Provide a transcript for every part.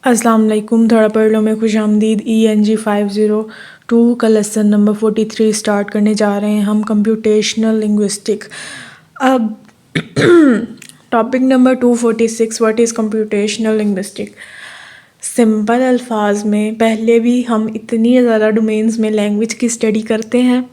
अस्सलाम वालेकुम। थोड़ा पढ़ लो में खुशामदीद। ENG 502 का लेसन नंबर 43 स्टार्ट करने जा रहे हैं हम, कंप्यूटेशनल लिंग्विस्टिक। अब topic number 246, what is computational linguistic. Simple अल्फाज में पहले भी हम इतनी ज़्यादा डोमेन्स में लैंग्वेज की स्टडी करते हैं,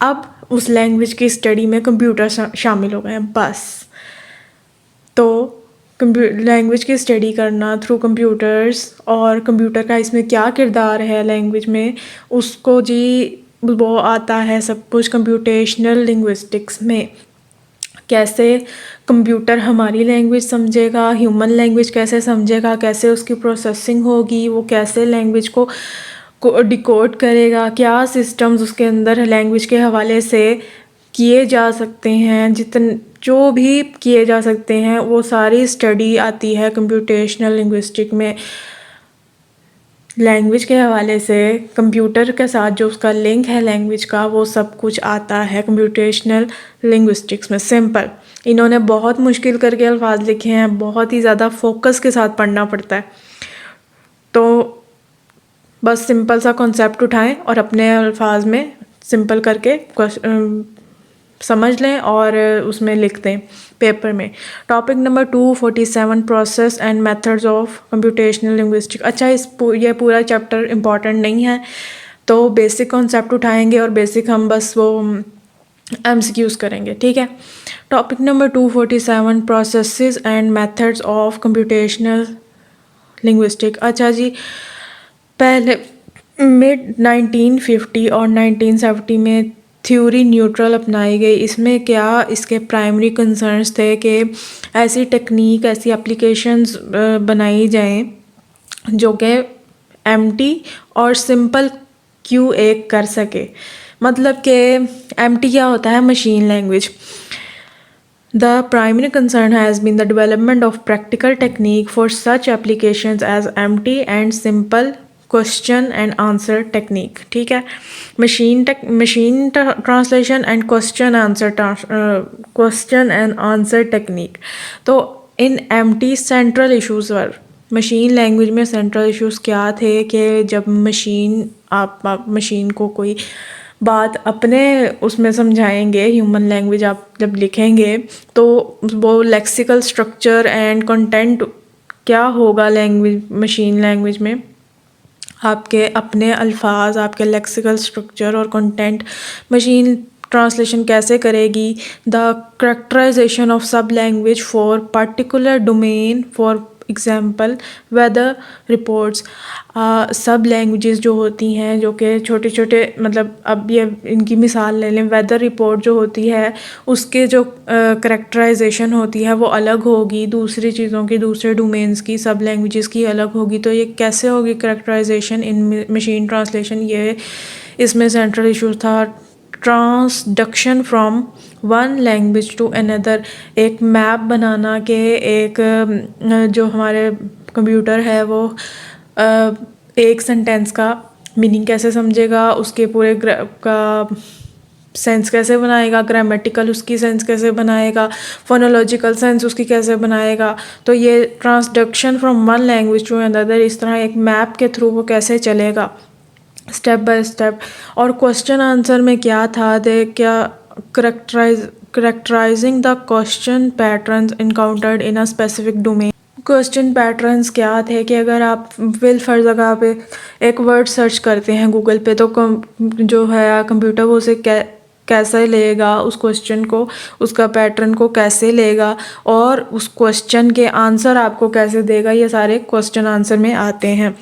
अब उस लैंग्वेज की स्टडी में कंप्यूटर शामिल हो गए हैं बस। तो लैंग्वेज की स्टडी करना थ्रू कंप्यूटर्स और कंप्यूटर का इसमें क्या किरदार है लैंग्वेज में, उसको जी वो आता है सब कुछ कंप्यूटेशनल लिंग्विस्टिक्स में। कैसे कंप्यूटर हमारी लैंग्वेज समझेगा, ह्यूमन लैंग्वेज कैसे समझेगा, कैसे उसकी प्रोसेसिंग होगी, वो कैसे लैंग्वेज को डिकोड करेगा, क्या सिस्टम्स उसके अंदर लैंग्वेज के हवाले से किए जा सकते हैं, जो भी किए जा सकते हैं वो सारी स्टडी आती है कंप्यूटेशनल लिंग्विस्टिक में। लैंग्वेज के हवाले से कंप्यूटर के साथ जो उसका लिंक है लैंग्वेज का, वो सब कुछ आता है कंप्यूटेशनल लिंग्विस्टिक्स में। सिंपल, इन्होंने बहुत मुश्किल करके अल्फाज लिखे हैं, बहुत ही ज़्यादा फोकस के साथ पढ़ना पड़ता है। तो बस सिंपल सा कॉन्सेप्ट उठाएं और अपने अल्फाज में सिंपल करके समझ लें और उसमें लिख दें पेपर में। Topic number 247, process and methods of computational linguistic. अच्छा, ये पूरा चैप्टर इम्पॉर्टेंट नहीं है, तो बेसिक कॉन्सेप्ट उठाएंगे और बेसिक हम बस वो MCQs करेंगे, ठीक है। Topic number 247, processes and methods of computational linguistic. अच्छा जी, पहले मिड 1950 और 1970 में थ्योरी न्यूट्रल अपनाई गई। इसमें क्या इसके प्राइमरी कंसर्न्स थे कि ऐसी टेक्निक, ऐसी एप्लीकेशंस बनाई जाएं जो कि एम्प्टी और सिंपल QA कर सके। मतलब कि एम्प्टी क्या होता है, machine language. The primary concern has been the development of practical technique for such applications as empty and simple question and answer technique, ठीक है। Machine translation and question and answer technique. तो in empty central issues पर, machine language में central issues क्या थे कि जब आप मशीन को कोई बात अपने उसमें समझाएंगे, ह्यूमन लैंग्वेज आप जब लिखेंगे तो वो लेक्सिकल स्ट्रक्चर एंड कंटेंट क्या होगा लैंग्वेज, मशीन लैंग्वेज में आपके अपने अल्फाज, आपके लेक्सिकल स्ट्रक्चर और कंटेंट मशीन ट्रांसलेशन कैसे करेगी। The characterization of sub language for particular domain, for example weather reports. Sub languages जो होती हैं, जो कि छोटे छोटे, मतलब अब ये इनकी मिसाल ले लें, वेदर रिपोर्ट जो होती है उसके जो करेक्टराइजेशन होती है वो अलग होगी दूसरी चीज़ों की, दूसरे डोमेन्स की, सब लैंग्वेजेस की अलग होगी। तो ये कैसे होगी करेक्टराइजेशन इन मशीन ट्रांसलेशन, ये इसमें सेंट्रल इशू था। Transduction from one language to another, एक मैप बनाना के एक जो हमारे कंप्यूटर है वो एक सेंटेंस का मीनिंग कैसे समझेगा, उसके पूरे का सेंस कैसे बनाएगा, ग्रामेटिकल उसकी सेंस कैसे बनाएगा, फोनोलॉजिकल सेंस उसकी कैसे बनाएगा। तो ये transduction from one language to another, इस तरह एक मैप के थ्रू वो कैसे चलेगा स्टेप बाय स्टेप। और क्वेश्चन आंसर में क्या था, दे क्या characterising the question patterns encountered in a specific domain. Question patterns क्या थे कि अगर आप फर्ज जगह पे एक वर्ड सर्च करते हैं गूगल पे, तो जो है कंप्यूटर वो उसे कैसे लेगा, उस क्वेश्चन को, उसका पैटर्न को कैसे लेगा और उस क्वेश्चन के आंसर आपको कैसे देगा, ये सारे क्वेश्चन आंसर में आते हैं।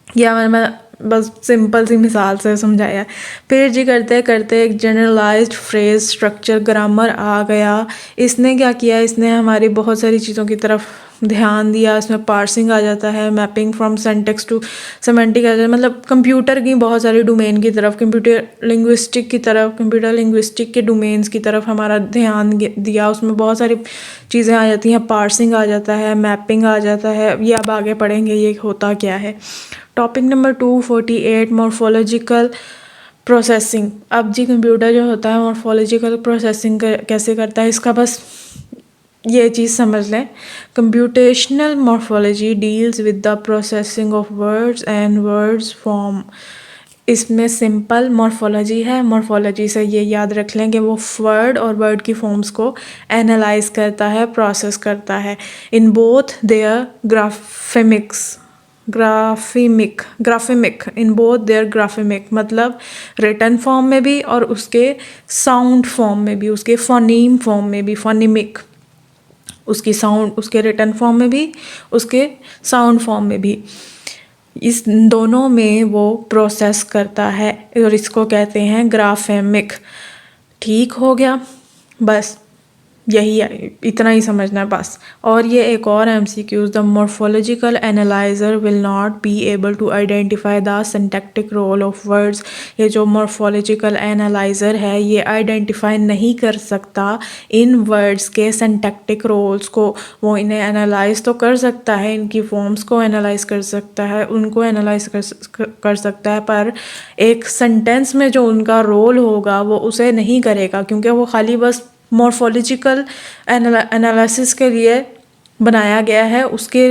या मैं बस सिंपल सी मिसाल से समझाया। फिर जी करते करते एक जनरलाइज्ड फ्रेज स्ट्रक्चर ग्रामर आ गया। इसने क्या किया, इसने हमारी बहुत सारी चीज़ों की तरफ ध्यान दिया। इसमें पार्सिंग आ जाता है, mapping from syntax to semantic आ जाता है, मतलब कंप्यूटर की बहुत सारी डोमेन की तरफ, कंप्यूटर लिंग्विस्टिक की तरफ, कंप्यूटर लिंग्विस्टिक के डोमेन्स की तरफ हमारा ध्यान दिया। उसमें बहुत सारी चीज़ें आ जाती हैं, पार्सिंग आ जाता है, मैपिंग आ जाता है। ये अब आगे पढ़ेंगे ये होता क्या है। Topic number 248, morphological processing. अब जी कंप्यूटर जो होता है मॉर्फोलॉजिकल प्रोसेसिंग कैसे करता है, इसका बस ये चीज़ समझ लें। Computational morphology deals with the processing of words and words form. इसमें सिंपल मॉर्फोलॉजी है। मॉर्फोलॉजी से ये याद रख लें कि वो वर्ड और वर्ड की फॉर्म्स को एनालाइज करता है, प्रोसेस करता है। In both there graphemic in both there graphemic मतलब रिटन फॉर्म में भी और उसके साउंड फॉर्म में भी, उसके फोनीम फॉर्म में भी, फोनीमिक उसकी साउंड, उसके रिटन फॉर्म में भी, उसके साउंड फॉर्म में भी, इस दोनों में वो प्रोसेस करता है और इसको कहते हैं ग्राफेमिक। ठीक हो गया, बस यही इतना ही समझना है बस। और ये एक और MCQ, the morphological analyser will not be able to identify the syntactic role of words. ये जो मॉर्फोलॉजिकल एनालाइजर है ये आइडेंटिफाई नहीं कर सकता इन वर्ड्स के सिंटैक्टिक रोल्स को। वो इन्हें एनालाइज तो कर सकता है, इनकी फॉर्म्स को एनालाइज कर सकता है, उनको एनालाइज कर सकता है, पर एक सेंटेंस में जो उनका रोल होगा वो उसे नहीं करेगा, क्योंकि वो खाली बस मॉर्फोलॉजिकल एनालिसिस के लिए बनाया गया है, उसके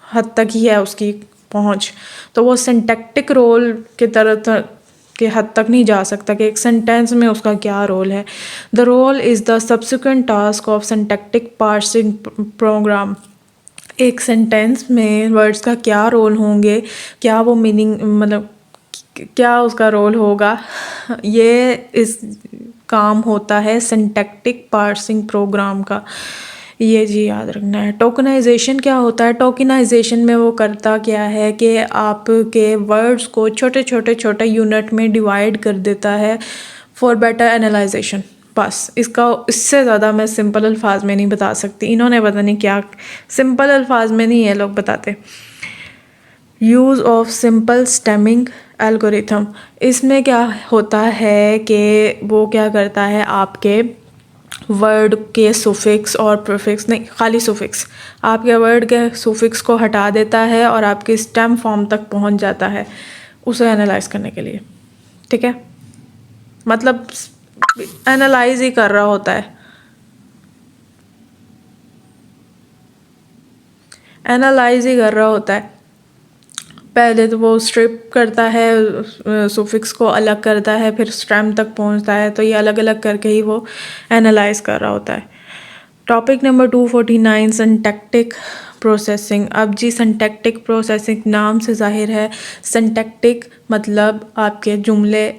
हद तक ही है उसकी पहुंच। तो वो सिंटैक्टिक रोल के तरह के हद तक नहीं जा सकता कि एक सेंटेंस में उसका क्या रोल है। The role is the subsequent task of syntactic parsing program. एक सेंटेंस में वर्ड्स का क्या रोल होंगे, क्या वो मीनिंग मतलब क्या उसका रोल होगा, ये इस काम होता है सिंटैक्टिक पार्सिंग प्रोग्राम का। ये जी याद रखना है। टोकनाइजेशन क्या होता है? टोकनाइजेशन में वो करता क्या है कि आपके वर्ड्स को छोटे छोटे यूनिट में डिवाइड कर देता है फॉर बेटर एनालाइजेशन। बस इससे ज़्यादा मैं सिंपल अल्फाज में नहीं बता सकती। इन्होंने पता नहीं क्या सिंपल अल्फाज में नहीं है लोग बताते। Use of simple stemming algorithm, इसमें क्या होता है कि वो क्या करता है आपके वर्ड के सुफिक्स और प्रीफिक्स नहीं, खाली सुफिक्स, आपके वर्ड के सुफिक्स को हटा देता है और आपके स्टेम फॉर्म तक पहुंच जाता है उसे एनालाइज करने के लिए। ठीक है, मतलब एनालाइज ही कर रहा होता है, एनालाइज ही कर रहा होता है। पहले तो वो स्ट्रिप करता है, सुफिक्स को अलग करता है, फिर स्टेम तक पहुंचता है, तो ये अलग अलग करके ही वो एनालाइज कर रहा होता है। Topic number 249 syntactic processing. अब जी सिंटैक्टिक प्रोसेसिंग नाम से जाहिर है, सिंटैक्टिक मतलब आपके जुमले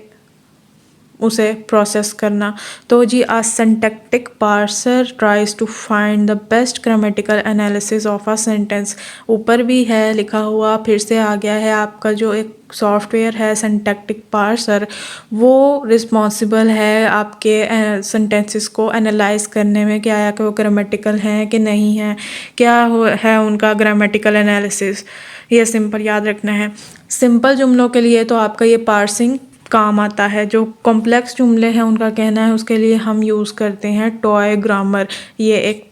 उसे प्रोसेस करना। तो जी आ syntactic parser tries to find the best grammatical analysis of a sentence. ऊपर भी है लिखा हुआ, फिर से आ गया है, आपका जो एक सॉफ्टवेयर है सिंटैक्टिक पार्सर, वो रिस्पॉन्सिबल है आपके सेंटेंसेस को एनालाइज करने में, क्या है कि वो ग्रामेटिकल हैं कि नहीं हैं, क्या है उनका ग्रामेटिकल एनालिसिस। ये सिंपल याद रखना है। सिंपल जुमलों के लिए तो आपका ये पार्सिंग काम आता है। जो कॉम्प्लेक्स जुमले हैं उनका कहना है उसके लिए हम यूज़ करते हैं टॉय ग्रामर। ये एक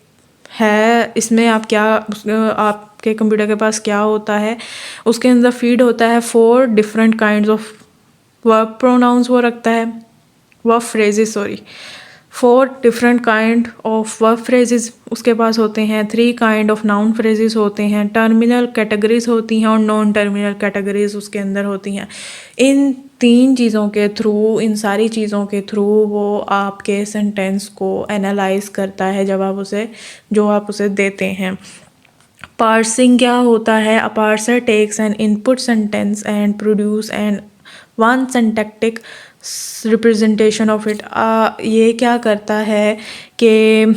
है, इसमें आप क्या आपके कंप्यूटर के पास क्या होता है, उसके अंदर फीड होता है 4 different kinds of verb pronouns वो रखता है, verb phrases, sorry 4 different kind of verb phrases उसके पास होते हैं, 3 काइंड ऑफ नाउन फ्रेजेस होते हैं, टर्मिनल कैटेगरीज होती हैं और नॉन टर्मिनल कैटेगरीज उसके अंदर होती हैं। इन 3 चीज़ों के थ्रू, इन सारी चीज़ों के थ्रू वो आपके सेंटेंस को एनालाइज करता है जो आप उसे देते हैं। पार्सिंग क्या होता है? A parser takes an input sentence and produce an one syntactic representation of it. ये क्या करता है कि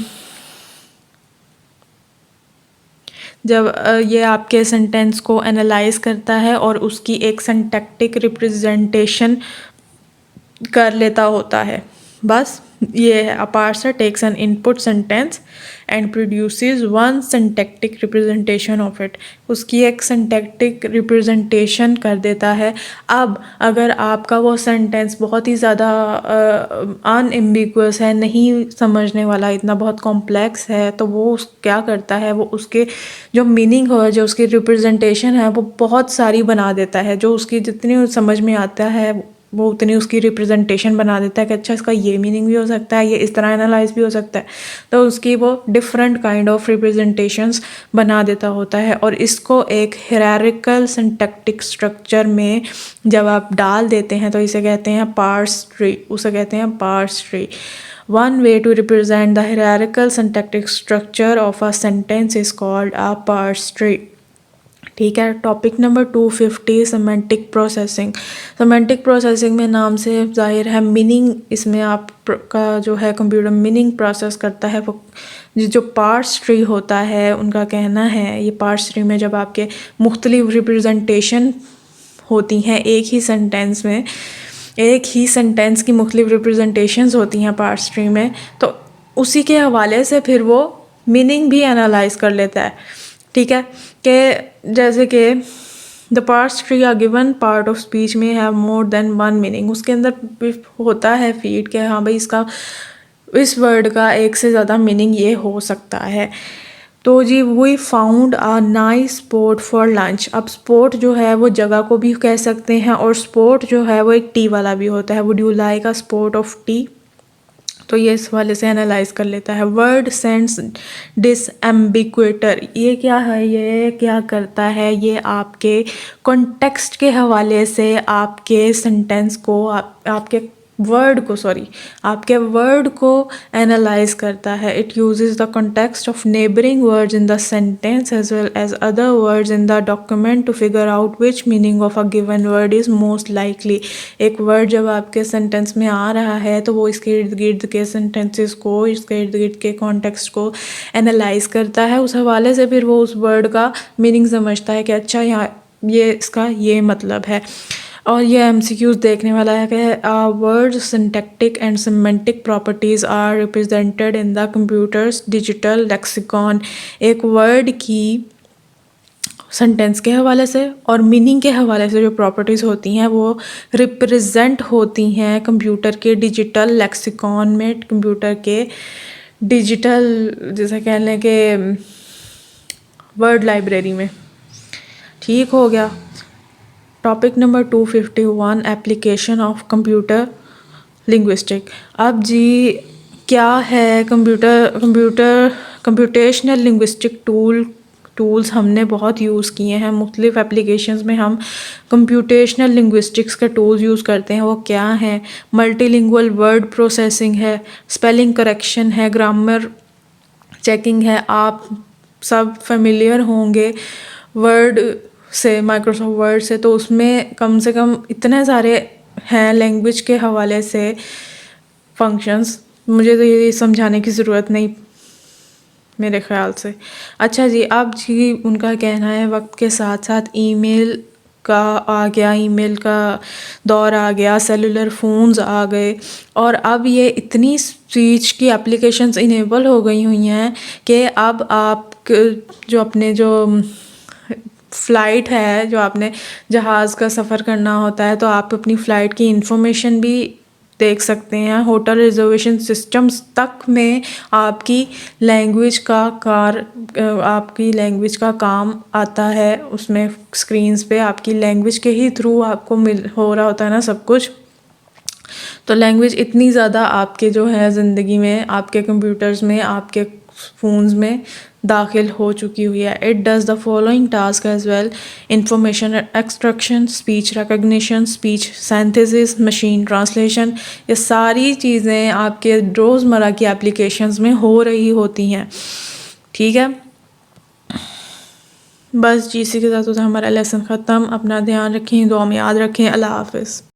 जब ये आपके सेंटेंस को एनालाइज करता है और उसकी एक सिंटैक्टिक रिप्रेजेंटेशन कर लेता होता है। बस ये है, a parser takes an input sentence and produces one syntactic representation of it. उसकी एक सिंटैक्टिक रिप्रेजेंटेशन कर देता है। अब अगर आपका वो सेंटेंस बहुत ही ज़्यादा अनएम्बिगुअस है, नहीं समझने वाला, इतना बहुत कॉम्प्लेक्स है, तो वो क्या करता है, वो उसके जो मीनिंग हो, जो उसकी रिप्रेजेंटेशन है, वो बहुत सारी बना देता है। जो उसकी जितनी समझ में आता है वो उतनी उसकी रिप्रेजेंटेशन बना देता है कि अच्छा इसका ये मीनिंग भी हो सकता है, ये इस तरह एनालाइज भी हो सकता है, तो उसकी वो डिफरेंट काइंड ऑफ रिप्रेजेंटेशंस बना देता होता है। और इसको एक हायरार्किकल सिंटैक्टिक स्ट्रक्चर में जब आप डाल देते हैं तो इसे कहते हैं पार्स ट्री, उसे कहते हैं parse tree. One way to represent the hierarchical syntactic structure of a sentence is called a parse tree। ठीक है। Topic number 250 semantic processing. Semantic processing में नाम से जाहिर है मीनिंग, इसमें आप का जो है कंप्यूटर मीनिंग प्रोसेस करता है। वो जो पार्स ट्री होता है उनका कहना है, ये पार्स ट्री में जब आपके मुख्तलिफ रिप्रेजेंटेशन होती हैं एक ही सेंटेंस में, एक ही सेंटेंस की मुख्तलिफ रिप्रेजेंटेशंस होती हैं पार्स ट्री में, तो उसी के हवाले से फिर वो मीनिंग भी एनालाइज कर लेता है। ठीक है, कि जैसे कि the parse tree a given part of speech may have more than one meaning, उसके अंदर भी होता है फीड कि हाँ भाई इसका, इस वर्ड का एक से ज़्यादा मीनिंग ये हो सकता है। तो जी we found a nice spot for lunch. अब स्पॉट जो है वो जगह को भी कह सकते हैं, और स्पॉट जो है वो एक टी वाला भी होता है। Would you like a spot of T, तो ये इस वाले से एनालाइज कर लेता है। वर्ड सेंस डिसएम्बिक्वेटर, ये क्या है, ये क्या करता है, ये आपके कॉन्टेक्स्ट के हवाले से आपके सेंटेंस को, आपके वर्ड को एनालाइज करता है। It uses the context of neighbouring words in the sentence as well as other words in the document to figure out which meaning of a given word is most likely. एक word जब आपके sentence में आ रहा है तो वो इसके इर्द गिर्द के सेंटेंसेस को, इसके इर्द गिर्द के कॉन्टेक्स्ट को एनालाइज करता है। उस हवाले से फिर वो उस वर्ड का मीनिंग समझता है कि अच्छा यहाँ ये इसका ये मतलब है। और ये MCQs देखने वाला है कि words syntactic and semantic properties are represented in the computer's digital lexicon. एक वर्ड की सेंटेंस के हवाले से और मीनिंग के हवाले से जो प्रॉपर्टीज़ होती हैं वो रिप्रेजेंट होती हैं कंप्यूटर के डिजिटल लेक्सिकॉन में, कंप्यूटर के डिजिटल जैसे कह लें कि वर्ड लाइब्रेरी में। ठीक हो गया। Topic number 251 application of computer linguistic. अब जी क्या है कंप्यूटेशनल लिंग्विस्टिक टूल्स हमने बहुत यूज़ किए हैं मुख्तलिफ एप्लीकेशंस में। हम कंप्यूटेशनल लिंग्विस्टिक्स के टूल्स यूज़ करते हैं। वो क्या हैं? मल्टीलिंगुअल वर्ड प्रोसेसिंग है, स्पेलिंग करेक्शन है, ग्रामर चेकिंग है। आप सब फेमिलियर होंगे वर्ड से, माइक्रोसॉफ्ट वर्ड से, तो उसमें कम से कम इतने सारे हैं लैंग्वेज के हवाले से फंक्शंस, मुझे तो ये समझाने की ज़रूरत नहीं मेरे ख़्याल से। अच्छा जी, अब जी उनका कहना है वक्त के साथ साथ ईमेल का आ गया, ईमेल का दौर आ गया, सेलुलर फ़ोन्स आ गए, और अब ये इतनी स्पीच की एप्लीकेशंस इनेबल हो गई हुई हैं कि अब आप जो अपने जो फ़्लाइट है, जो आपने जहाज़ का सफ़र करना होता है, तो आप अपनी फ़्लाइट की इंफॉर्मेशन भी देख सकते हैं। होटल रिजर्वेशन सिस्टम्स तक में आपकी लैंग्वेज का काम आता है। उसमें स्क्रीन्स पे आपकी लैंग्वेज के ही थ्रू आपको हो रहा होता है ना सब कुछ। तो लैंग्वेज इतनी ज़्यादा आपके जो है ज़िंदगी में, आपके कंप्यूटर्स में, आपके फ़ोन्स में दाखिल हो चुकी हुई है। It does the following task as well: information extraction, speech recognition, speech synthesis, machine translation. ये सारी चीज़ें आपके रोज़मर्रा की एप्लीकेशंस में हो रही होती हैं। ठीक है, बस जी इसी के साथ होता है हमारा लेसन ख़त्म। अपना ध्यान रखें, दुआ में याद रखें। अल्लाह हाफ़िज़।